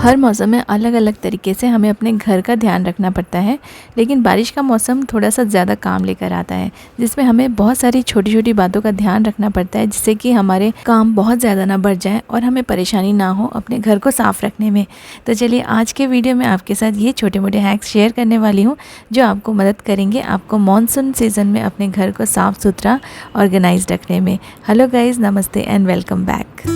हर मौसम में अलग अलग तरीके से हमें अपने घर का ध्यान रखना पड़ता है, लेकिन बारिश का मौसम थोड़ा सा ज़्यादा काम लेकर आता है, जिसमें हमें बहुत सारी छोटी छोटी बातों का ध्यान रखना पड़ता है, जिससे कि हमारे काम बहुत ज़्यादा ना बढ़ जाए और हमें परेशानी ना हो अपने घर को साफ़ रखने में। तो चलिए आज के वीडियो में आपके साथ ये छोटे मोटे हैक्स शेयर करने वाली हूँ, जो आपको मदद करेंगे आपको मानसून सीज़न में अपने घर को साफ़ सुथरा ऑर्गेनाइज रखने में। हेलो गाइज़, नमस्ते एंड वेलकम बैक।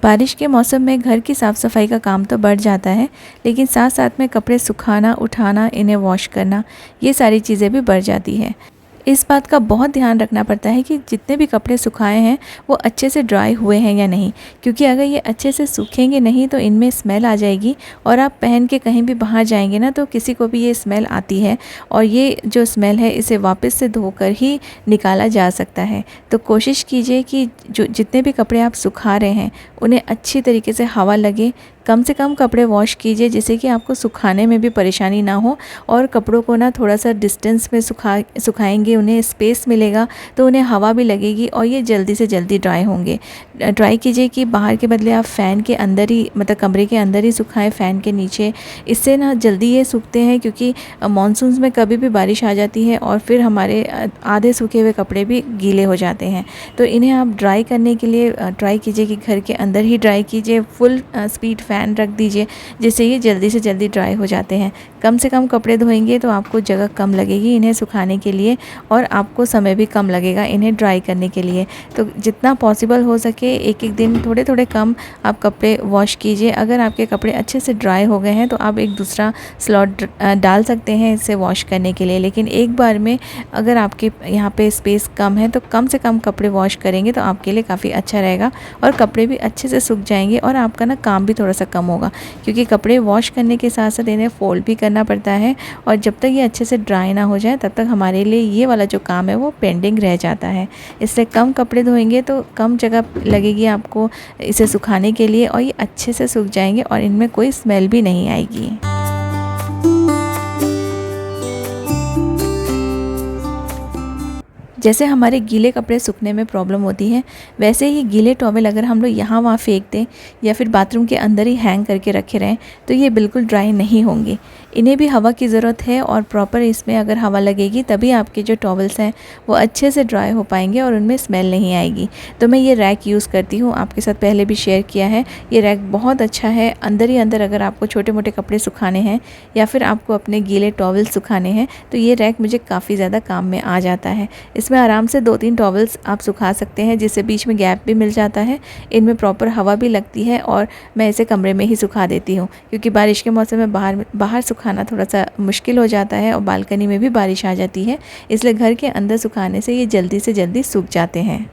बारिश के मौसम में घर की साफ़ सफाई का काम तो बढ़ जाता है, लेकिन साथ साथ में कपड़े सुखाना, उठाना, इन्हें वॉश करना, ये सारी चीज़ें भी बढ़ जाती हैं। इस बात का बहुत ध्यान रखना पड़ता है कि जितने भी कपड़े सुखाए हैं वो अच्छे से ड्राई हुए हैं या नहीं, क्योंकि अगर ये अच्छे से सूखेंगे नहीं तो इनमें स्मेल आ जाएगी और आप पहन के कहीं भी बाहर जाएंगे ना तो किसी को भी ये स्मेल आती है और ये जो स्मेल है इसे वापस से धोकर ही निकाला जा सकता है। तो कोशिश कीजिए कि जो जितने भी कपड़े आप सुखा रहे हैं उन्हें अच्छी तरीके से हवा लगे, कम से कम कपड़े वॉश कीजिए जिससे कि आपको सुखाने में भी परेशानी ना हो। और कपड़ों को ना थोड़ा सा डिस्टेंस में सुखाएंगे, उन्हें स्पेस मिलेगा तो उन्हें हवा भी लगेगी और ये जल्दी से जल्दी ड्राई होंगे। ट्राई कीजिए कि बाहर के बदले आप फ़ैन के अंदर ही, मतलब कमरे के अंदर ही सुखाएं, फ़ैन के नीचे। इससे ना जल्दी ये सूखते हैं, क्योंकि मानसून में कभी भी बारिश आ जाती है और फिर हमारे आधे सूखे हुए कपड़े भी गीले हो जाते हैं। तो इन्हें आप ड्राई करने के लिए ट्राई कीजिए कि घर के अंदर ही ड्राई कीजिए, फुल स्पीड फ़ैन रख दीजिए, जिससे ये जल्दी से जल्दी ड्राई हो जाते हैं। कम से कम कपड़े धोएंगे तो आपको जगह कम लगेगी इन्हें सुखाने के लिए और आपको समय भी कम लगेगा इन्हें ड्राई करने के लिए। तो जितना पॉसिबल हो सके एक एक दिन थोड़े थोड़े कम आप कपड़े वॉश कीजिए। अगर आपके कपड़े अच्छे से ड्राई हो गए हैं तो आप एक दूसरा स्लॉट डाल सकते हैं इसे वॉश करने के लिए, लेकिन एक बार में अगर आपके यहाँ पे स्पेस कम है तो कम से कम कपड़े वॉश करेंगे तो आपके लिए काफ़ी अच्छा रहेगा और कपड़े भी अच्छे से सूख जाएंगे और आपका ना काम भी थोड़ा सा कम होगा, क्योंकि कपड़े वॉश करने के साथ साथ इन्हें फोल्ड भी करना पड़ता है और जब तक ये अच्छे से ड्राई ना हो जाए तब तक हमारे लिए ये वाला जो काम है वो पेंडिंग रह जाता है। इसलिए कम कपड़े धोएंगे तो कम जगह लगेगी आपको इसे सुखाने के लिए और ये अच्छे से सूख जाएंगे और इनमें कोई स्मेल भी नहीं आएगी। जैसे हमारे गीले कपड़े सूखने में प्रॉब्लम होती है, वैसे ही गीले टॉवल अगर हम लोग यहाँ वहाँ फेंक दें या फिर बाथरूम के अंदर ही हैंग करके रखे रहें तो ये बिल्कुल ड्राई नहीं होंगे। इन्हें भी हवा की ज़रूरत है और प्रॉपर इसमें अगर हवा लगेगी तभी आपके जो टॉवल्स हैं वो अच्छे से ड्राई हो पाएंगे और उनमें स्मेल नहीं आएगी। तो मैं ये रैक यूज़ करती हूँ, आपके साथ पहले भी शेयर किया है। ये रैक बहुत अच्छा है, अंदर ही अंदर अगर आपको छोटे मोटे कपड़े सुखाने हैं या फिर आपको अपने गीले टॉवल सुखाने हैं तो ये रैक मुझे काफ़ी ज़्यादा काम में आ जाता है। इसमें आराम से 2-3 टॉवल्स आप सुखा सकते हैं, जिससे बीच में गैप भी मिल जाता है, इनमें प्रॉपर हवा भी लगती है और मैं इसे कमरे में ही सुखा देती हूँ, क्योंकि बारिश के मौसम में बाहर सुखाना थोड़ा सा मुश्किल हो जाता है और बालकनी में भी बारिश आ जाती है, इसलिए घर के अंदर सुखाने से ये जल्दी से जल्दी सूख जाते हैं।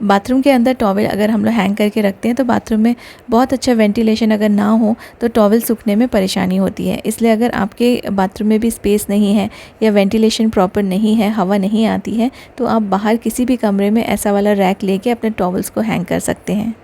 बाथरूम के अंदर टॉवल अगर हम लोग हैंग करके रखते हैं तो बाथरूम में बहुत अच्छा वेंटिलेशन अगर ना हो तो टॉवल सूखने में परेशानी होती है। इसलिए अगर आपके बाथरूम में भी स्पेस नहीं है या वेंटिलेशन प्रॉपर नहीं है, हवा नहीं आती है, तो आप बाहर किसी भी कमरे में ऐसा वाला रैक लेके अपने टॉवल्स को हैंग कर सकते हैं।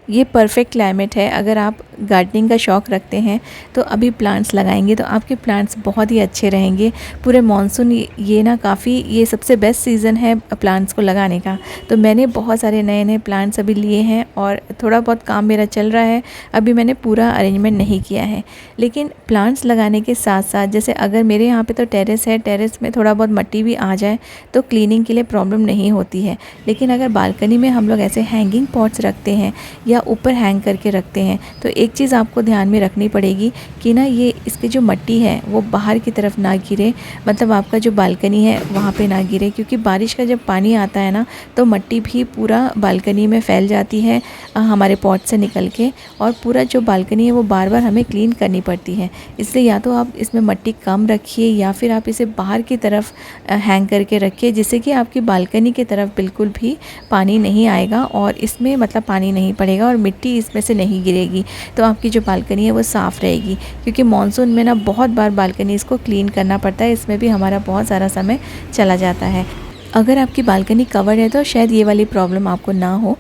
ये परफेक्ट क्लाइमेट है। अगर आप गार्डनिंग का शौक़ रखते हैं तो अभी प्लांट्स लगाएंगे तो आपके प्लांट्स बहुत ही अच्छे रहेंगे पूरे मानसून। ये ना काफ़ी, ये सबसे बेस्ट सीज़न है प्लांट्स को लगाने का। तो मैंने बहुत सारे नए नए प्लांट्स अभी लिए हैं और थोड़ा बहुत काम मेरा चल रहा है, अभी मैंने पूरा अरेंजमेंट नहीं किया है। लेकिन प्लांट्स लगाने के साथ साथ, जैसे अगर मेरे यहाँ पे तो टेरेस है, टेरेस में थोड़ा बहुत मिट्टी भी आ जाए तो क्लीनिंग के लिए प्रॉब्लम नहीं होती है। लेकिन अगर बालकनी में हम लोग ऐसे हैंगिंग पॉट्स रखते हैं या ऊपर हैंग करके रखते हैं तो एक चीज़ आपको ध्यान में रखनी पड़ेगी कि ना ये इसकी जो मिट्टी है वो बाहर की तरफ ना गिरे, मतलब आपका जो बालकनी है वहाँ पे ना गिरे, क्योंकि बारिश का जब पानी आता है ना तो मिट्टी भी पूरा बालकनी में फैल जाती है हमारे पॉट से निकल के, और पूरा जो बालकनी है वो बार बार हमें क्लीन करनी पड़ती है। इसलिए या तो आप इसमें मिट्टी कम रखिए या फिर आप इसे बाहर की तरफ हैंग करके रखिए, जिससे कि आपकी बालकनी की तरफ बिल्कुल भी पानी नहीं आएगा और इसमें मतलब पानी नहीं पड़ेगा और मिट्टी इसमें से नहीं गिरेगी, तो आपकी जो बालकनी है वो साफ़ रहेगी। क्योंकि मानसून में ना बहुत बार बालकनी इसको क्लीन करना पड़ता है, इसमें भी हमारा बहुत सारा समय चला जाता है। अगर आपकी बालकनी कवर्ड है तो शायद ये वाली प्रॉब्लम आपको ना हो,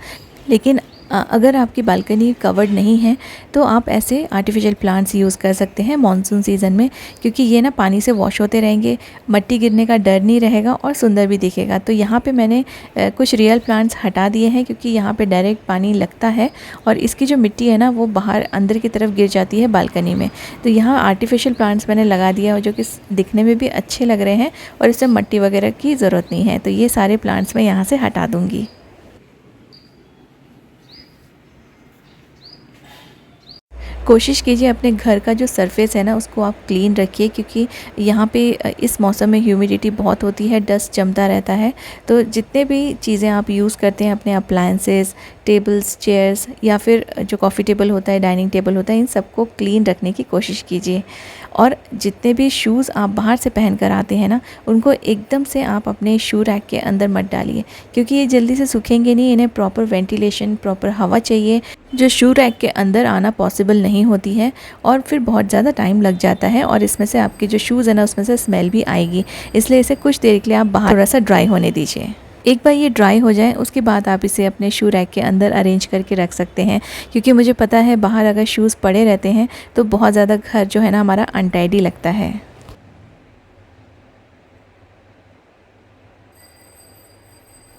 लेकिन अगर आपकी बालकनी कवर्ड नहीं है तो आप ऐसे आर्टिफिशियल प्लांट्स यूज़ कर सकते हैं मॉनसून सीज़न में, क्योंकि ये ना पानी से वॉश होते रहेंगे, मट्टी गिरने का डर नहीं रहेगा और सुंदर भी दिखेगा। तो यहाँ पे मैंने कुछ रियल प्लांट्स हटा दिए हैं, क्योंकि यहाँ पे डायरेक्ट पानी लगता है और इसकी जो मिट्टी है ना वो बाहर अंदर की तरफ गिर जाती है बालकनी में। तो यहाँ आर्टिफिशियल प्लांट्स मैंने लगा दिया जो कि दिखने में भी अच्छे लग रहे हैं और इसमें मट्टी वगैरह की ज़रूरत नहीं है। तो ये सारे प्लांट्स मैं यहाँ से हटा दूँगी। कोशिश कीजिए अपने घर का जो सरफेस है ना उसको आप क्लीन रखिए, क्योंकि यहाँ पे इस मौसम में ह्यूमिडिटी बहुत होती है, डस्ट जमता रहता है। तो जितने भी चीज़ें आप यूज़ करते हैं, अपने अप्लायंसेस, टेबल्स, चेयर्स या फिर जो कॉफ़ी टेबल होता है, डाइनिंग टेबल होता है, इन सबको क्लीन रखने की कोशिश कीजिए। और जितने भी शूज़ आप बाहर से पहन कर आते हैं ना, उनको एकदम से आप अपने शू रैक के अंदर मत डालिए, क्योंकि ये जल्दी से सूखेंगे नहीं। इन्हें प्रॉपर वेंटिलेशन, प्रॉपर हवा चाहिए, जो शू रैक के अंदर आना पॉसिबल नहीं होती है और फिर बहुत ज़्यादा टाइम लग जाता है और इसमें से आपके जो शूज़ है ना उसमें से स्मेल भी आएगी। इसलिए इसे कुछ देर के लिए आप बाहर थोड़ा सा ड्राई होने दीजिए। एक बार ये ड्राई हो जाए उसके बाद आप इसे अपने शू रैक के अंदर अरेंज करके रख सकते हैं, क्योंकि मुझे पता है बाहर अगर शूज़ पड़े रहते हैं तो बहुत ज़्यादा घर जो है ना हमारा अनटाइडी लगता है।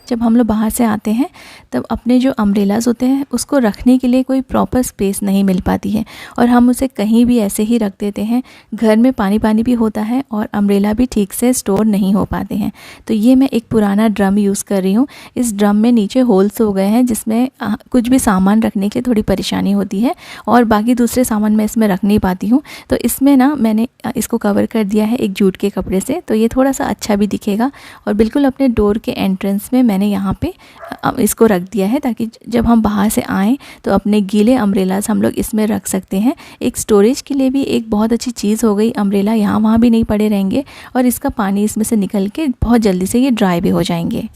जब हम लोग बाहर से आते हैं तब अपने जो अम्ब्रेलाज़ होते हैं उसको रखने के लिए कोई प्रॉपर स्पेस नहीं मिल पाती है और हम उसे कहीं भी ऐसे ही रख देते हैं। घर में पानी पानी भी होता है और अम्ब्रेला भी ठीक से स्टोर नहीं हो पाते हैं। तो ये मैं एक पुराना ड्रम यूज़ कर रही हूँ। इस ड्रम में नीचे होल्स हो गए हैं, जिसमें कुछ भी सामान रखने के लिए थोड़ी परेशानी होती है और बाकी दूसरे सामान मैं इसमें रख नहीं पाती हूँ। तो इसमें ना मैंने इसको कवर कर दिया है एक जूट के कपड़े से, तो ये थोड़ा सा अच्छा भी दिखेगा। और बिल्कुल अपने डोर के एंट्रेंस में मैंने यहाँ पे इसको रख दिया है, ताकि जब हम बाहर से आएँ तो अपने गीले अम्ब्रेलाज हम लोग इसमें रख सकते हैं। एक स्टोरेज के लिए भी एक बहुत अच्छी चीज़ हो गई। अम्ब्रेला यहाँ वहाँ भी नहीं पड़े रहेंगे और इसका पानी इसमें से निकल के बहुत जल्दी से ये ड्राई भी हो जाएंगे।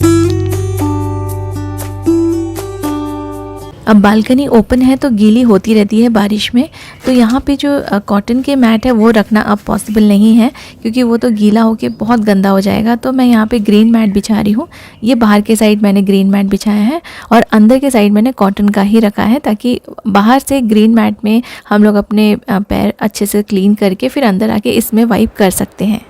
अब बालकनी ओपन है तो गीली होती रहती है बारिश में, तो यहाँ पे जो कॉटन के मैट है वो रखना अब पॉसिबल नहीं है, क्योंकि वो तो गीला होके बहुत गंदा हो जाएगा। तो मैं यहाँ पे ग्रीन मैट बिछा रही हूँ। ये बाहर के साइड मैंने ग्रीन मैट बिछाया है और अंदर के साइड मैंने कॉटन का ही रखा है, ताकि बाहर से ग्रीन मैट में हम लोग अपने पैर अच्छे से क्लीन करके फिर अंदर आके इसमें वाइप कर सकते हैं।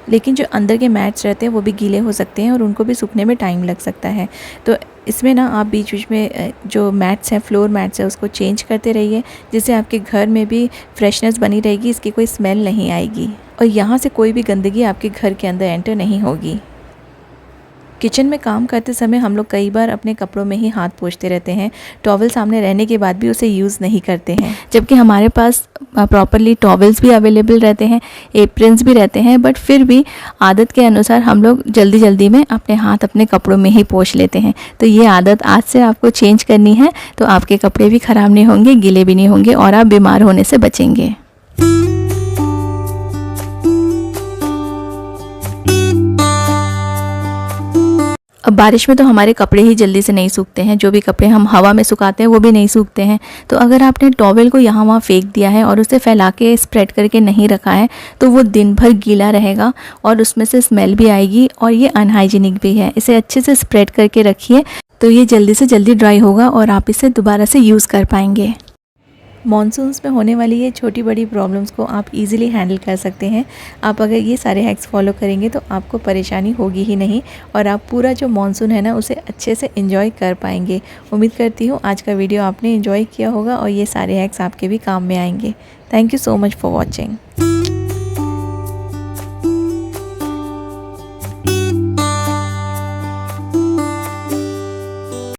लेकिन जो अंदर के मैट्स रहते हैं वो भी गीले हो सकते हैं और उनको भी सूखने में टाइम लग सकता है। तो इसमें ना आप बीच बीच में जो मैट्स हैं, फ्लोर मैट्स हैं, उसको चेंज करते रहिए, जिससे आपके घर में भी फ्रेशनेस बनी रहेगी, इसकी कोई स्मेल नहीं आएगी और यहाँ से कोई भी गंदगी आपके घर के अंदर एंटर नहीं होगी। किचन में काम करते समय हम लोग कई बार अपने कपड़ों में ही हाथ पोंछते रहते हैं। टॉवल सामने रहने के बाद भी उसे यूज़ नहीं करते हैं, जबकि हमारे पास प्रॉपरली टॉवल्स भी अवेलेबल रहते हैं, एप्रन्स भी रहते हैं, बट फिर भी आदत के अनुसार हम लोग जल्दी जल्दी में अपने हाथ अपने कपड़ों में ही पोंछ लेते हैं। तो ये आदत आज से आपको चेंज करनी है, तो आपके कपड़े भी ख़राब नहीं होंगे, गीले भी नहीं होंगे और आप बीमार होने से बचेंगे। अब बारिश में तो हमारे कपड़े ही जल्दी से नहीं सूखते हैं, जो भी कपड़े हम हवा में सुखाते हैं वो भी नहीं सूखते हैं। तो अगर आपने टॉवेल को यहाँ वहाँ फेंक दिया है और उसे फैला के स्प्रेड करके नहीं रखा है तो वो दिन भर गीला रहेगा और उसमें से स्मेल भी आएगी और ये अनहाइजीनिक भी है। इसे अच्छे से स्प्रेड करके रखिए तो ये जल्दी से जल्दी ड्राई होगा और आप इसे दोबारा से यूज़ कर पाएंगे। मॉनसून्स में होने वाली ये छोटी बड़ी प्रॉब्लम्स को आप इजीली हैंडल कर सकते हैं। आप अगर ये सारे हैक्स फॉलो करेंगे तो आपको परेशानी होगी ही नहीं और आप पूरा जो मॉनसून है ना उसे अच्छे से एंजॉय कर पाएंगे। उम्मीद करती हूँ आज का वीडियो आपने एंजॉय किया होगा और ये सारे हैक्स आपके भी काम में आएंगे। Thank you so much for watching.